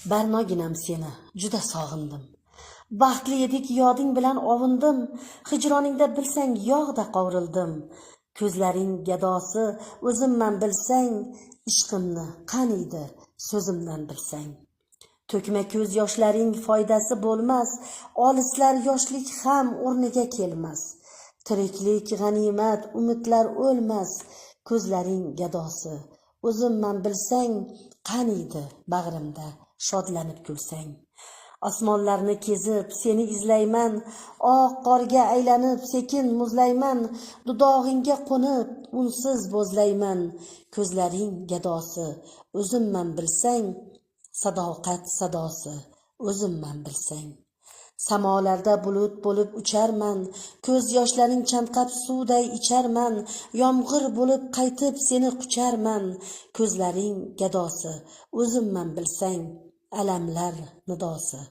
Barnoginam seni juda sog'indim. Baxtli edik yoding bilan ovundim. Hijroningda bilsang yog'da qovrildim. Ko'zlaring gadosi o'zimman bilsang, ishqimni qaniydi so'zimdan bilsang. To'kma ko'z yoshlaring foydasi bo'lmas, olislar yoshlik ham o'rniga kelmas. Tiriklik g'animat, umidlar o'lmas, ko'zlaring gadosi o'zimman bilsang, qaniydi bag'rimda shodlanib kulsang. Osmonlarni kezib seni izlayman, oq qorga aylanib sekin muzlayman, dudog'ingga qo'nib unsiz bo'zlayman. Ko'zlaring gadosi o'zimman bilsang, sadoqat sadosi o'zimman bilsang. Samolarda bulut bo'lib ucharman, ko'z yoshlaring chanqab suvday icharman, yomg'ir bo'lib qaytib seni qucharman. Ko'zlaring gadosi o'zimman bilsang, alamlar nidosi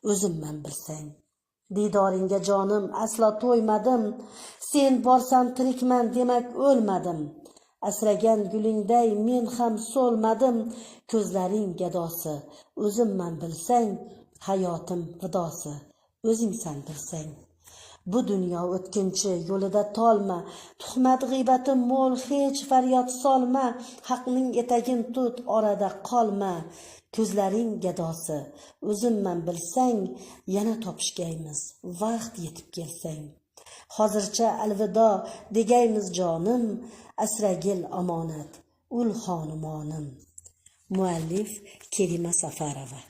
o'zimman bilsang. Didoringga jonim aslo to'ymadim, sen borsan tirikman demak o'lmadim. Asragan gulingday men ham so'lmadim, ko'zlaring gadosi o'zimman bilsang, hayotim fidosi o'zingsan bilsang. Bu dunyo o'tkinchi, yo'lida tolma, tuhmat g'iybatim mo'l, hech faryod solma, haqning etagin tut, orada qolma. Ko'zlaring gadosi o'zimman bilsang, yana topishgaymiz vaqt yetib kelsang. Hozircha alvido degaymiz jonim, asragil omonat ul xonumonim. Muallif Kerima Safarova.